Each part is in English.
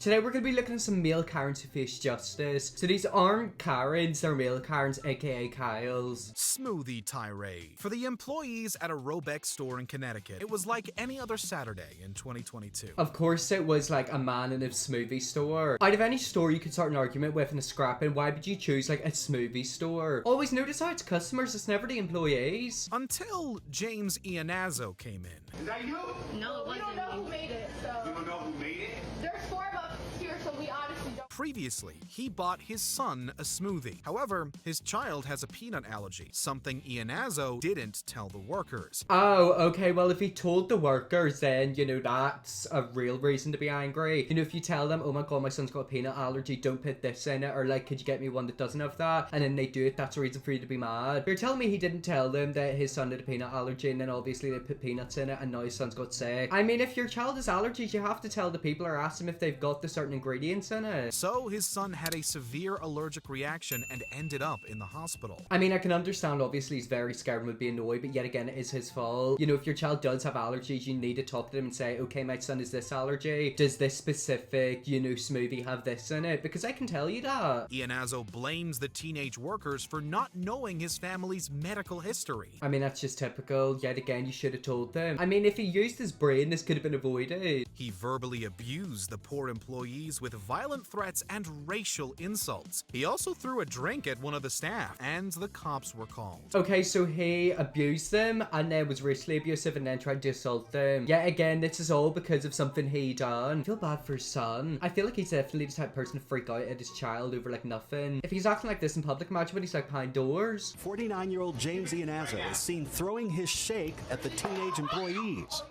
Today we're going to be looking at some male Karens who face justice. So these aren't Karens, they're male Karens, aka Kyles. Smoothie tirade. For the employees at a Robex store in Connecticut, it was like any other Saturday in 2022. Of course it was like a man in a smoothie store. Out of any store you could start an argument with in a scrapping, why would you choose like a smoothie store? Always notice how it's customers, it's never the employees. Until James Iannazzo came in. Is that you? No, it wasn't. We don't know who made it, so. You don't know who made it? There's 4 of us here, so we honestly don't. Previously, he bought his son a smoothie. However, his child has a peanut allergy, something Iannazzo didn't tell the workers. Oh, okay, well if he told the workers then, you know, that's a real reason to be angry. You know, if you tell them, oh my god, my son's got a peanut allergy, don't put this in it, or like, could you get me one that doesn't have that? And then they do it, that's a reason for you to be mad. You're telling me he didn't tell them that his son had a peanut allergy and then obviously they put peanuts in it and now his son's got sick. I mean, if your child has allergies, you have to tell the people or ask them if they've got the certain ingredients in it. So his son had a severe allergic reaction and ended up in the hospital. I mean, I can understand obviously he's very scared and would be annoyed, but yet again, it is his fault. You know, if your child does have allergies, you need to talk to them and say, okay, my son has this allergy. Does this specific, you know, smoothie have this in it? Because I can tell you that. Iannazzo blames the teenage workers for not knowing his family's medical history. I mean, that's just typical. Yet again, you should have told them. I mean, if he used his brain, this could have been avoided. He verbally abused the poor employees with violent threats and racial insults. He also threw a drink at one of the staff, and the cops were called. Okay, so he abused them and then was racially abusive and then tried to assault them. Yet again, this is all because of something he done. I feel bad for his son. I feel like he's definitely the type of person to freak out at his child over like nothing. If he's acting like this in public, imagine when he's like behind doors. 49-year-old James Iannazzo is seen throwing his shake at the teenage employees.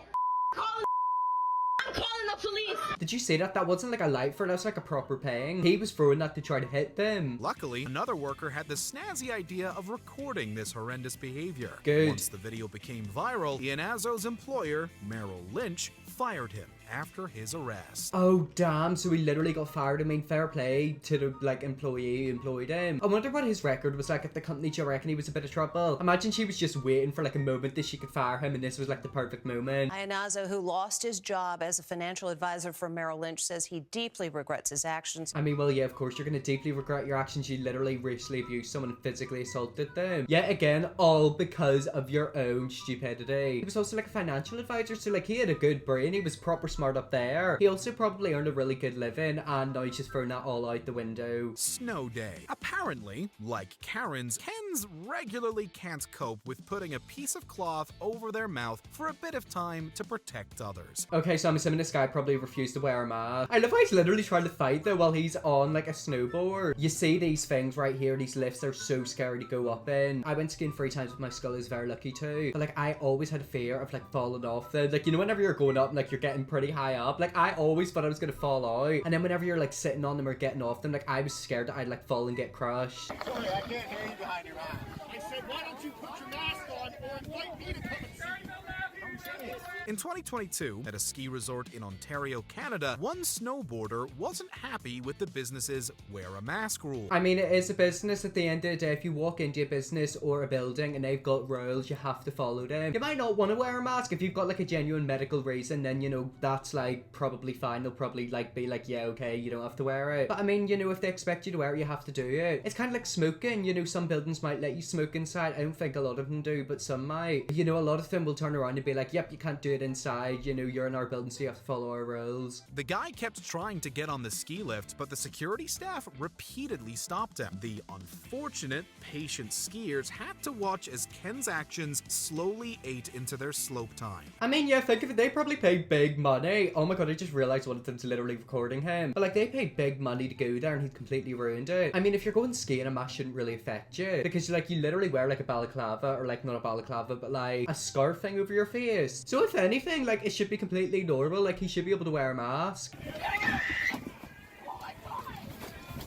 I'm calling the police! Did you see that? That wasn't like a light for it, that was like a proper ping. He was throwing that to try to hit them. Luckily, another worker had the snazzy idea of recording this horrendous behavior. Good. Once the video became viral, Iannazzo's employer, Merrill Lynch, fired him after his arrest. Oh damn, so he literally got fired. I mean, fair play to the like employee who employed him. I wonder what his record was like at the company. Do you reckon he was a bit of trouble? Imagine she was just waiting for like a moment that she could fire him and this was like the perfect moment. Iannazzo, who lost his job as a financial advisor for Merrill Lynch, says he deeply regrets his actions. I mean, well, yeah, of course, you're gonna deeply regret your actions. You literally racially abused someone and physically assaulted them. Yet again, all because of your own stupidity. He was also like a financial advisor, so like he had a good brain. He was proper smart up there. He also probably earned a really good living and now he's just thrown that all out the window. Snow day. Apparently, like Karens, Kens regularly can't cope with putting a piece of cloth over their mouth for a bit of time to protect others. Okay, so I'm assuming this guy probably refused to wear a mask. I love how he's literally trying to fight though while he's on like a snowboard. You see these things right here, these lifts are so scary to go up in. I went skiing 3 times with my skull, is very lucky too. But like I always had a fear of like falling off them. Like, you know, whenever you're going up and like you're getting pretty high up, like I always thought I was gonna fall out. And then whenever you're like sitting on them or getting off them, like I was scared that I'd like fall and get crushed. Sorry, I can't hear you behind your back. I said, why don't you put your mask on or invite me to come and see you? I'm serious. In 2022, at a ski resort in Ontario, Canada, one snowboarder wasn't happy with the business's wear a mask rule. I mean, it is a business at the end of the day. If you walk into a business or a building and they've got rules, you have to follow them. You might not want to wear a mask. If you've got like a genuine medical reason, then, you know, that's like probably fine. They'll probably like be like, yeah, okay, you don't have to wear it. But I mean, you know, if they expect you to wear it, you have to do it. It's kind of like smoking. You know, some buildings might let you smoke inside. I don't think a lot of them do, but some might. You know, a lot of them will turn around and be like, yep, you can't do it inside. You know, you're in our building, so you have to follow our rules. The guy kept trying to get on the ski lift, but the security staff repeatedly stopped him. The unfortunate, patient skiers had to watch as Ken's actions slowly ate into their slope time. I mean, yeah, think of it. They probably paid big money. Oh my god, I just realized one of them's literally recording him. But like, they paid big money to go there and he completely ruined it. I mean, if you're going skiing, a mask shouldn't really affect you because like you literally wear like a balaclava, or like not a balaclava, but like a scarf thing over your face. So if anything, like it should be completely normal. Like he should be able to wear a mask.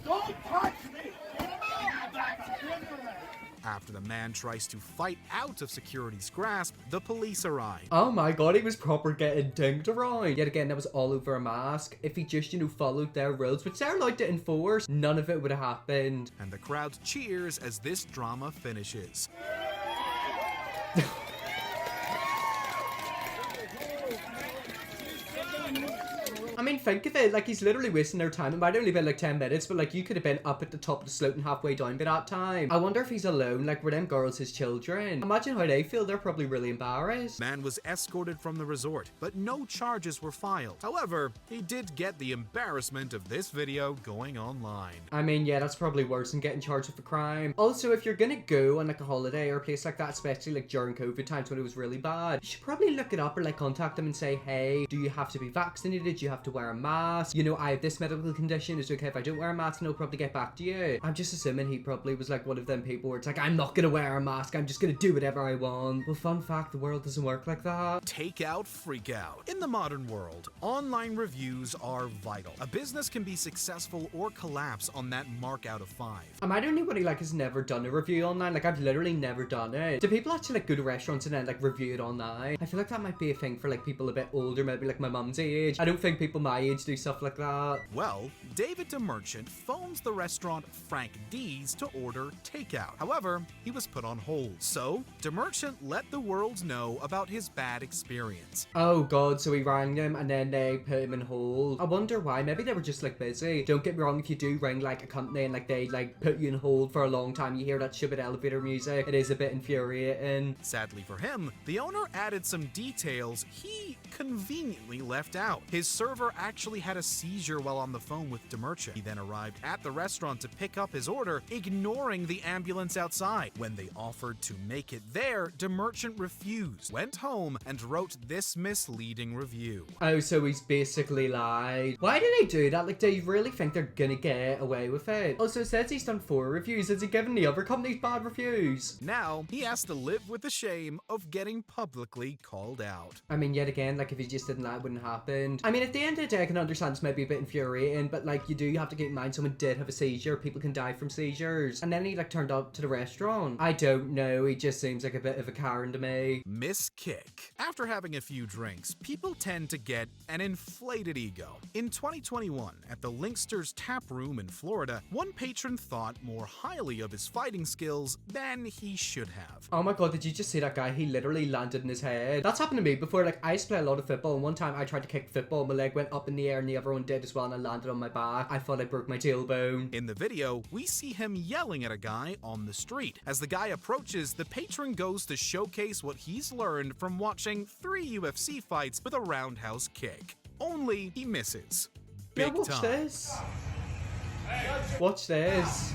Don't touch me! After the man tries to fight out of security's grasp, the police arrive. Oh my god, he was proper getting dinked around. Yet again, that was all over a mask. If he just, you know, followed their rules, which they're allowed to enforce, none of it would have happened. And the crowd cheers as this drama finishes. I mean, think of it, like, he's literally wasting their time. It might only been like 10 minutes, but like, you could have been up at the top of the slope and halfway down by that time. I wonder if he's alone, like, were them girls his children? Imagine how they feel. They're probably really embarrassed. Man was escorted from the resort, but no charges were filed. However, he did get the embarrassment of this video going online. I mean, yeah, that's probably worse than getting charged with a crime. Also, if you're gonna go on like a holiday or a place like that, especially like during COVID times when it was really bad, you should probably look it up or like contact them and say, hey, do you have to be vaccinated? Do you have to wear a mask? You know, I have this medical condition. Is it okay if I don't wear a mask? And I'll probably get back to you. I'm just assuming he probably was like one of them people where it's like, I'm not gonna wear a mask. I'm just gonna do whatever I want. Well, fun fact, the world doesn't work like that. Takeout, freakout. In the modern world, online reviews are vital. A business can be successful or collapse on that mark out of 5. Am I the only one who like has never done a review online? Like, I've literally never done it. Do people actually like go to restaurants and then like review it online? I feel like that might be a thing for like people a bit older, maybe like my mum's age. I don't think people my age do stuff like that. Well, David DeMerchant phones the restaurant Frank D's to order takeout. However, he was put on hold. So, DeMerchant let the world know about his bad experience. Oh god, so he rang them and then they put him in hold. I wonder why. Maybe they were just like busy. Don't get me wrong, if you do ring like a company and like they like put you in hold for a long time, you hear that stupid elevator music, it is a bit infuriating. Sadly for him, the owner added some details he conveniently left out. His server actually had a seizure while on the phone with DeMerchant. He then arrived at the restaurant to pick up his order, ignoring the ambulance outside. When they offered to make it there, DeMerchant refused, went home, and wrote this misleading review. Oh, so he's basically lied. Why do they do that? Like, do you really think they're gonna get away with it? Also, it says he's done 4 reviews. Has he given the other companies bad reviews? Now, he has to live with the shame of getting publicly called out. I mean, yet again, like, if he just didn't lie, it wouldn't happen. I mean, at the end of the day, I can understand it's maybe a bit infuriating, but like, you do have to keep in mind someone did have a seizure. People can die from seizures. And then he like turned up to the restaurant. I don't know. He just seems like a bit of a Karen to me. Miss Kick. After having a few drinks, people tend to get an inflated ego. In 2021, at the Linkster's Tap Room in Florida, one patron thought more highly of his fighting skills than he should have. Oh my god, did you just see that guy? He literally landed in his head. That's happened to me before. Like, I used to play a lot of football, and one time I tried to kick football, my leg went up in the air and the other one did as well, and I landed on my back. I thought I broke my tailbone. In the video, we see him yelling at a guy on the street. As the guy approaches, the patron goes to showcase what he's learned from watching 3 UFC fights with a roundhouse kick. Only he misses. Big watch time. this. Watch this.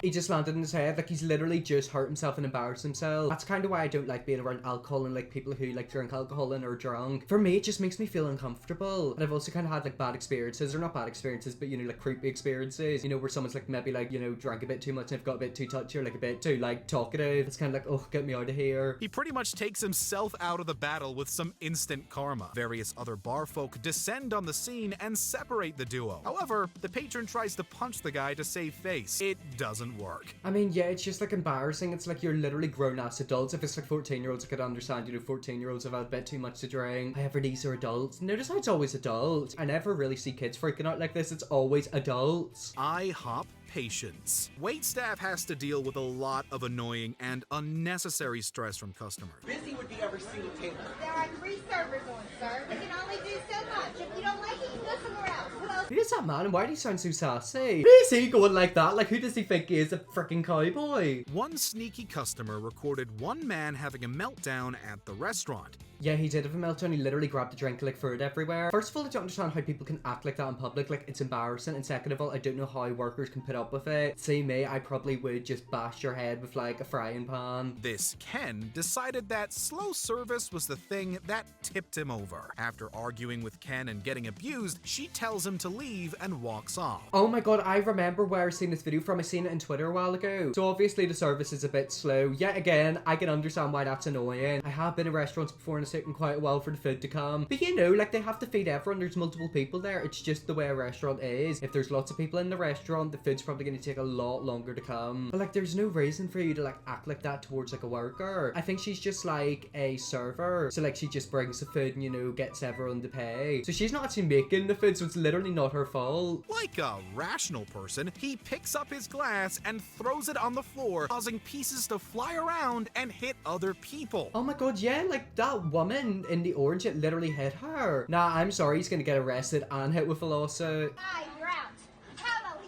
He just landed in his head. Like, he's literally just hurt himself and embarrassed himself. That's kind of why I don't like being around alcohol and like people who like drink alcohol and are drunk. For me, it just makes me feel uncomfortable. And I've also kind of had like bad experiences, or not bad experiences, but you know, like creepy experiences, you know, where someone's like maybe like, you know, drank a bit too much and they've got a bit too touchy or like a bit too like talkative. It's kind of like, oh, get me out of here. He pretty much takes himself out of the battle with some instant karma. Various other bar folk descend on the scene and separate the duo. However, the patron tries to punch the guy to save face. It doesn't work. I mean, yeah, it's just like embarrassing. It's like you're literally grown-ass adults. If it's like 14-year-olds, I could understand, you know, 14-year-olds have had a bit too much to drink. However, these are adults. Notice how it's always adults. I never really see kids freaking out like this. It's always adults. IHOP patience. Waitstaff has to deal with a lot of annoying and unnecessary stress from customers. Busy would be every single table. There are 3 servers on, sir. You can only do so much. If you don't like it, you can go somewhere else. What else? Who is that man and why do he sound so sassy? Who is he going like that? Like, who does he think he is, a freaking cowboy? One sneaky customer recorded one man having a meltdown at the restaurant. Yeah, he did have a meltdown. He literally grabbed a drink, like, threw it everywhere. First of all, I don't understand how people can act like that in public. Like, it's embarrassing. And second of all, I don't know how workers can put up with it. See me, I probably would just bash your head with, like, a frying pan. This Ken decided that slow service was the thing that tipped him over. After arguing with Ken and getting abused, she tells him to leave and walks off. Oh my god, I remember where I seen this video from. I seen it on Twitter a while ago. So obviously the service is a bit slow. Yet again, I can understand why that's annoying. I have been in restaurants before and it's taken quite a while for the food to come. But you know, like, they have to feed everyone. There's multiple people there. It's just the way a restaurant is. If there's lots of people in the restaurant, the food's probably going to take a lot longer to come. But like, there's no reason for you to like act like that towards like a worker. I think she's just like a server. So like, she just brings the food and, you know, gets everyone to pay. So she's not actually making the food, so it's literally not her fault. Like a rational person, he picks up his glass and throws it on the floor, causing pieces to fly around and hit other people. Oh my god, yeah, like that woman in the orange, it literally hit her. Nah, I'm sorry, he's gonna get arrested and hit with a lawsuit. Hi, you're out. How about we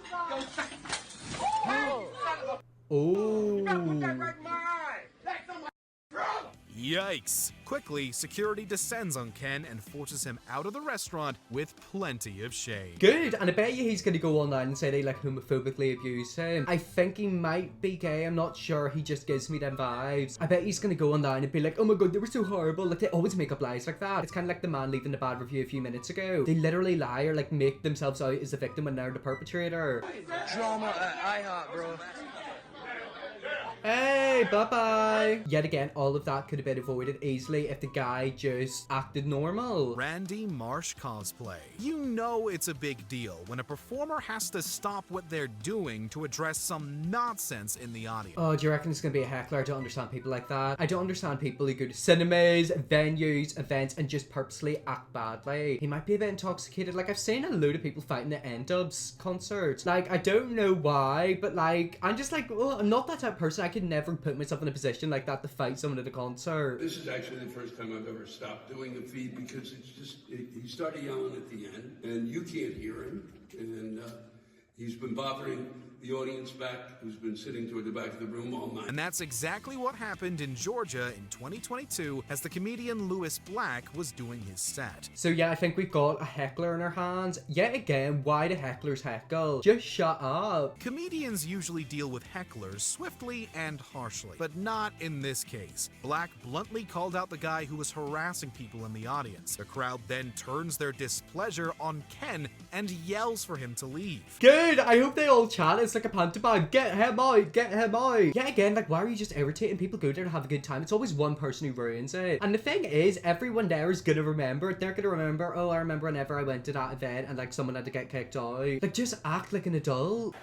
go? Oh. Yikes! Quickly, security descends on Ken and forces him out of the restaurant with plenty of shame. Good, and I bet you he's gonna go online and say they like homophobically abuse him. I think he might be gay, I'm not sure, he just gives me them vibes. I bet he's gonna go online and be like, oh my god, they were so horrible. Like, they always make up lies like that. It's kind of like the man leaving the bad review a few minutes ago. They literally lie or like make themselves out as the victim when they're the perpetrator. Drama at IHOP, bro. Hey, bye-bye. Yet again, all of that could have been avoided easily if the guy just acted normal. Randy Marsh cosplay. You know it's a big deal when a performer has to stop what they're doing to address some nonsense in the audience. Oh, do you reckon it's gonna be a heckler? I don't understand people like that. I don't understand people who go to cinemas, venues, events, and just purposely act badly. He might be a bit intoxicated. Like, I've seen a load of people fighting at N-Dubs concerts. Like, I don't know why, but like, I'm just like, oh, I'm not that type of person. I could never put myself in a position like that to fight someone at a concert. This is actually the first time I've ever stopped doing the feed because it's just, he started yelling at the end and you can't hear him. And he's been bothering the audience back, who's been sitting toward the back of the room all night. And that's exactly what happened in Georgia in 2022 as the comedian Lewis Black was doing his set. So yeah, I think we've got a heckler in our hands. Yet again, why do hecklers heckle? Just shut up. Comedians usually deal with hecklers swiftly and harshly, but not in this case. Black bluntly called out the guy who was harassing people in the audience. The crowd then turns their displeasure on Ken and yells for him to leave. Good, I hope they all chant. It's like a pantomime. Get him out, get him out. Yeah, again, like, why are you just irritating? People go there to have a good time. It's always one person who ruins it. And the thing is, everyone there is gonna remember it. They're gonna remember, oh, I remember whenever I went to that event and like someone had to get kicked out. Like, just act like an adult.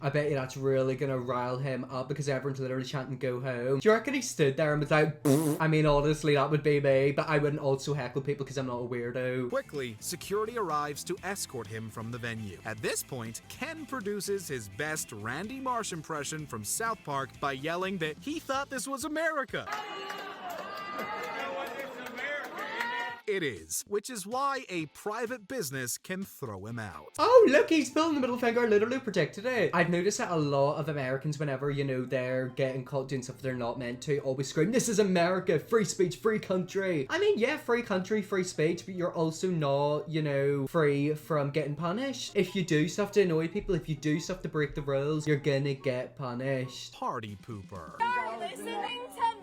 I bet you that's really gonna rile him up because everyone's literally chanting go home. Do you reckon he stood there and was like, I mean, honestly, that would be me, but I wouldn't also heckle people because I'm not a weirdo. Quickly, security arrives to escort him from the venue. At this point, Ken produces his best Randy Marsh impression from South Park by yelling that he thought this was America. It is, which is why a private business can throw him out. Oh, look, he's pulling the middle finger, literally protected it. I've noticed that a lot of Americans, whenever, you know, they're getting caught doing stuff they're not meant to, always scream, this is America, free speech, free country. I mean, yeah, free country, free speech, but you're also not, you know, free from getting punished. If you do stuff to annoy people, if you do stuff to break the rules, you're gonna get punished. Party pooper.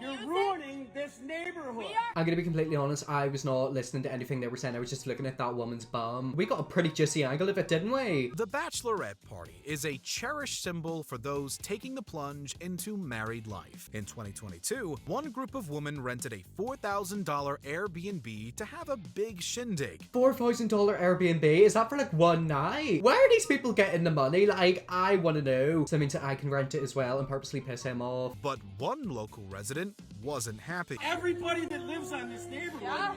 You're ruining this neighborhood. I'm gonna be completely honest, I was not listening to anything they were saying. I was just looking at that woman's bum. We got a pretty juicy angle of it, didn't we? The bachelorette party is a cherished symbol for those taking the plunge into married life. In 2022, one group of women rented a $4,000 Airbnb to have a big shindig. $4,000 Airbnb? Is that for like one night? Where are these people getting the money? Like, I want to know. So that means that I can rent it as well and purposely piss him off. But one local resident wasn't happy. Everybody that lives on this neighborhood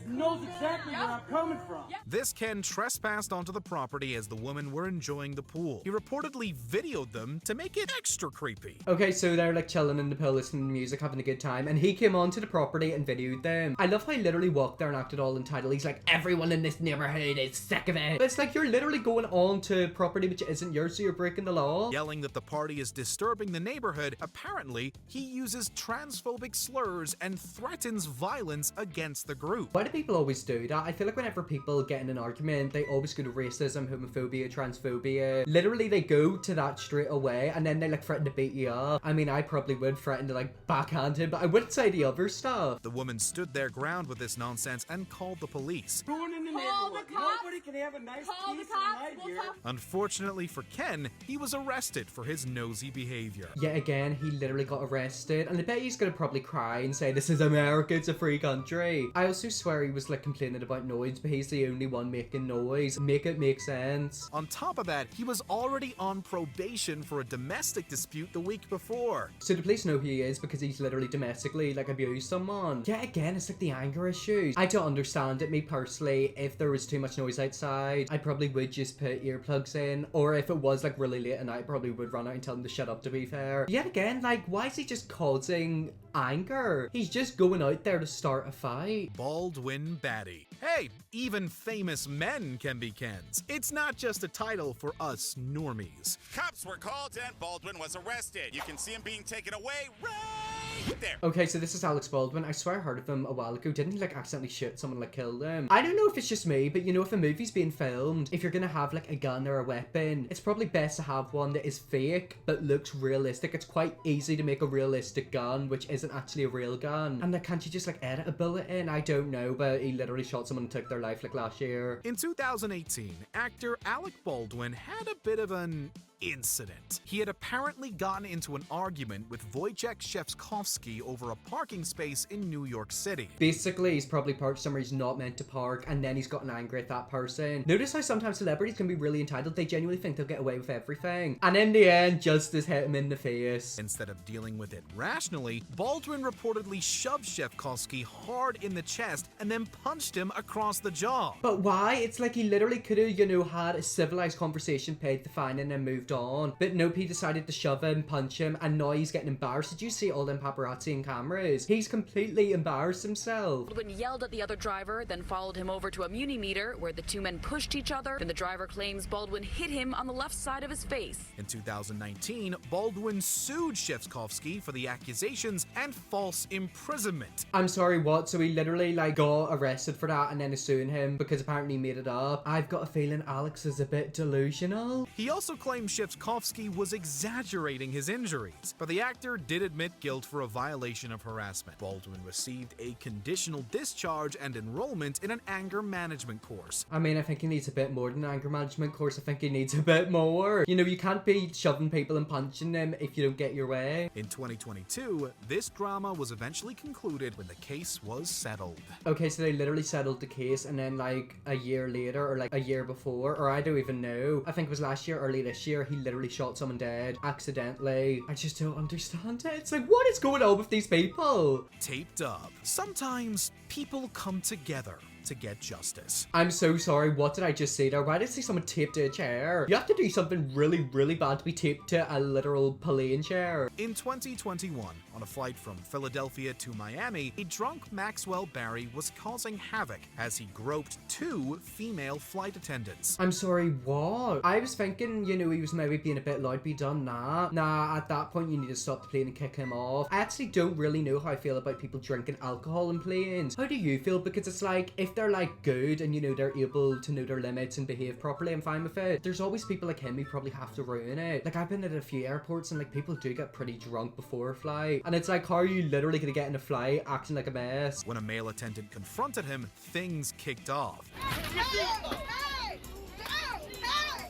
knows exactly where I'm coming from. This Ken trespassed onto the property as the women were enjoying the pool. He reportedly videoed them to make it extra creepy. Okay, so they're like chilling in the pool, listening to music, having a good time, and he came onto the property and videoed them. I love how he literally walked there and acted all entitled. He's like, everyone in this neighborhood is sick of it. But it's like, you're literally going on to property which isn't yours, so you're breaking the law. Yelling that the party is disturbing the neighborhood, apparently he uses transphobic slurs and threatens violence against the group. Why do people always do that? I feel like whenever people get in an argument, they always go to racism, homophobia, transphobia. Literally, they go to that straight away, and then they like threaten to beat you up. I mean, I probably would threaten to like backhand him, but I wouldn't say the other stuff. The woman stood their ground with this nonsense and called the police. Ruining the neighborhood. Nobody can have a nice peaceful night here. Unfortunately for Ken, he was arrested for his nosy behavior. Yet again, he literally got arrested, and I bet he's gonna probably cry and say, this is America, it's a free country. I also swear swear he was like complaining about noise, but he's the only one making noise. Make it make sense. On top of that, he was already on probation for a domestic dispute the week before. So the police know who he is because he's literally domestically like abused someone. Yeah, again, it's like the anger issues. I don't understand it. Me personally, if there was too much noise outside, I probably would just put earplugs in, or if it was like really late at night, I probably would run out and tell him to shut up, to be fair. Yet again, like, why is he just causing anger? He's just going out there to start a fight. Baldwin Baddie. Hey, even famous men can be Kens. It's not just a title for us normies. Cops were called and Baldwin was arrested. You can see him being taken away right there. Okay, so this is Alex Baldwin. I swear I heard of him a while ago. Didn't he like accidentally shoot someone, like kill them? I don't know if it's just me, but you know, if a movie's being filmed, if you're gonna have like a gun or a weapon, it's probably best to have one that is fake but looks realistic. It's quite easy to make a realistic gun which isn't actually a real gun. And like, can't you just like edit a bullet in? I don't know, but he literally shot someone and took their life like last year. In 2018, actor Alec Baldwin had a bit of an incident. He had apparently gotten into an argument with Wojciech Szczepkowski over a parking space in New York City. Basically, he's probably parked somewhere he's not meant to park, and then he's gotten angry at that person. Notice how sometimes celebrities can be really entitled. They genuinely think they'll get away with everything. And in the end, justice hit him in the face. Instead of dealing with it rationally, Baldwin reportedly shoved Szczepkowski hard in the chest and then punched him across the jaw. But why? It's like he literally could have, you know, had a civilized conversation, paid the fine, and then moved on. But nope, he decided to shove him, punch him, and now he's getting embarrassed. Did you see all them paparazzi and cameras? He's completely embarrassed himself. Baldwin yelled at the other driver, then followed him over to a muni meter where the two men pushed each other. Then the driver claims Baldwin hit him on the left side of his face. In 2019, Baldwin sued Szczepkowski for the accusations and false imprisonment. I'm sorry, what? So he literally like got arrested for that and then is suing him because apparently he made it up. I've got a feeling Alex is a bit delusional. He also claimed Szczepkowski was exaggerating his injuries, but the actor did admit guilt for a violation of harassment. Baldwin received a conditional discharge and enrollment in an anger management course. I mean, I think he needs a bit more than an anger management course. I think he needs a bit more. You know, you can't be shoving people and punching them if you don't get your way. In 2022, this drama was eventually concluded when the case was settled. Okay, so they literally settled the case, and then like a year later, or like a year before, or I don't even know, I think it was last year, early this year, he literally shot someone dead accidentally. I just don't understand it. It's like, what is going on with these people? Taped up. Sometimes people come together to get justice. I'm so sorry, what did I just say there? Why did I see someone taped to a chair? You have to do something really, really bad to be taped to a literal plane chair. In 2021, on a flight from Philadelphia to Miami, a drunk Maxwell Barry was causing havoc as he groped two female flight attendants. I'm sorry, what? I was thinking, you know, he was maybe being a bit loud, but he done that. Nah, at that point you need to stop the plane and kick him off. I actually don't really know how I feel about people drinking alcohol in planes. How do you feel? Because it's like, if they're like good and you know they're able to know their limits and behave properly, I'm fine with it. There's always people like him who probably have to ruin it. Like, I've been at a few airports and like people do get pretty drunk before a flight, and it's like, how are you literally gonna get in a flight acting like a mess? When a male attendant confronted him, things kicked off.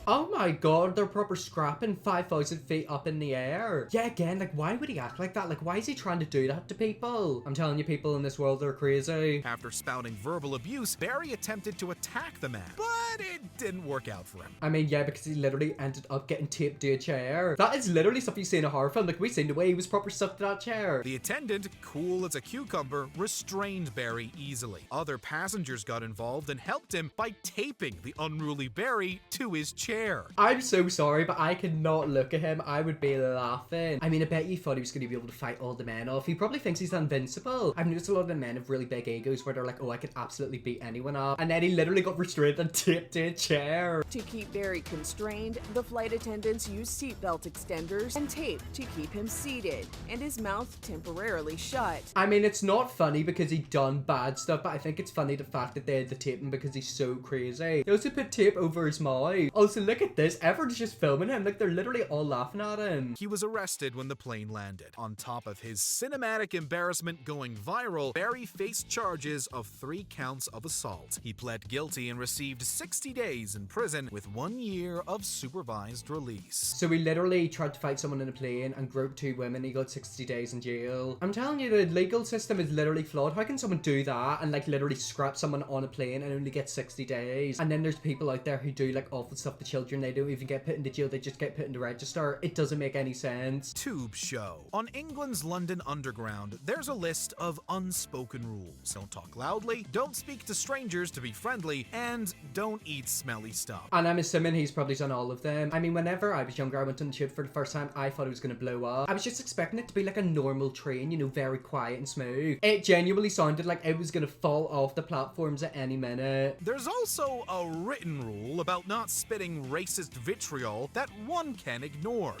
Oh my god, they're proper scrapping 5,000 feet up in the air. Yeah, again, like, why would he act like that? Like, why is he trying to do that to people? I'm telling you, people in this world are crazy. After spouting verbal abuse, Barry attempted to attack the man, but it didn't work out for him. I mean, yeah, because he literally ended up getting taped to a chair. That is literally stuff you see in a horror film. Like, we seen the way he was proper stuck to that chair. The attendant, cool as a cucumber, restrained Barry easily. Other passengers got involved and helped him by taping the unruly Barry to his chair. I'm so sorry, but I could not look at him. I would be laughing. I mean, I bet you thought he was going to be able to fight all the men off. He probably thinks he's invincible. I've noticed a lot of the men have really big egos where they're like, oh, I could absolutely beat anyone up. And then he literally got restrained and taped to a chair. To keep Barry constrained, the flight attendants used seatbelt extenders and tape to keep him seated and his mouth temporarily shut. I mean, it's not funny because he done bad stuff, but I think it's funny the fact that they had to tape him because he's so crazy. They also put tape over his mouth. Also, honestly, look at this. Everyone's just filming him. Like, they're literally all laughing at him. He was arrested when the plane landed. On top of his cinematic embarrassment going viral, Barry faced charges of 3 counts of assault. He pled guilty and received 60 days in prison with 1 year of supervised release. So he literally tried to fight someone in a plane and groped 2 women. He got 60 days in jail. I'm telling you, the legal system is literally flawed. How can someone do that and like literally scrap someone on a plane and only get 60 days? And then there's people out there who do like awful stuff to children. They don't even get put into jail. They just get put into register. It doesn't make any sense. Tube show. On England's London Underground, there's a list of unspoken rules. Don't talk loudly, don't speak to strangers to be friendly, and don't eat smelly stuff. And I'm assuming he's probably done all of them. I mean, whenever I was younger, I went on the tube for the first time, I thought it was going to blow up. I was just expecting it to be like a normal train, you know, very quiet and smooth. It genuinely sounded like it was going to fall off the platforms at any minute. There's also a written rule about not spitting racist vitriol that one can ignore.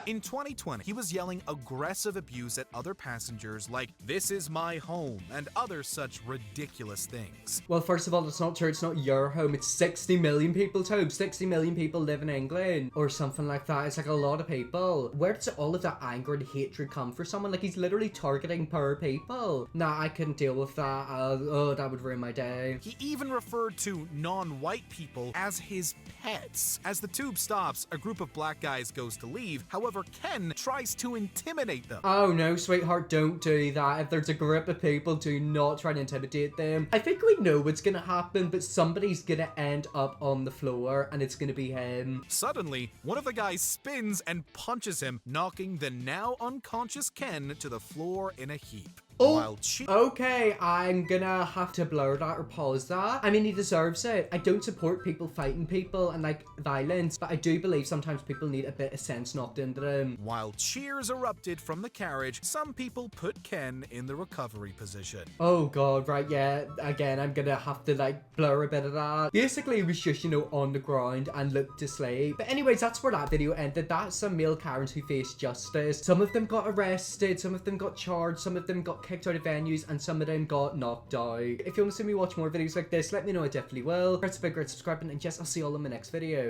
In 2020, he was yelling aggressive abuse at other passengers like, "This is my home," and other such ridiculous things. Well, first of all, it's not true. It's not your home. It's 60 million people's home. 60 million people live in England or something like that. It's like a lot of people. Where does all of that anger and hatred come for someone? Like, he's literally targeting poor people. Nah, I couldn't deal with that. Oh, that would ruin my day. He even referred to non-white people as his pets. As the tube stops, a group of black guys goes to leave. However, Ken tries to intimidate them. Oh no, sweetheart, don't do that. If there's a group of people, do not try to intimidate them. I think we know what's gonna happen, but somebody's gonna end up on the floor and it's gonna be him. Suddenly, one of the guys spins and punches him, knocking the now unconscious Ken to the floor in a heap. Oh, okay, I'm gonna have to blur that or pause that. I mean, he deserves it. I don't support people fighting people and like violence, but I do believe sometimes people need a bit of sense knocked into them. While cheers erupted from the carriage, some people put Ken in the recovery position. Oh god, right, yeah, again, I'm gonna have to like blur a bit of that. Basically, he was just, you know, on the ground and looked asleep. But anyways, that's where that video ended. That's some male Karens who faced justice. Some of them got arrested, some of them got charged, some of them got kicked out of venues, and some of them got knocked out. If you want to see me watch more videos like this, let me know. I definitely will. Press the big red subscribe button, and yes, I'll see you all in my next video.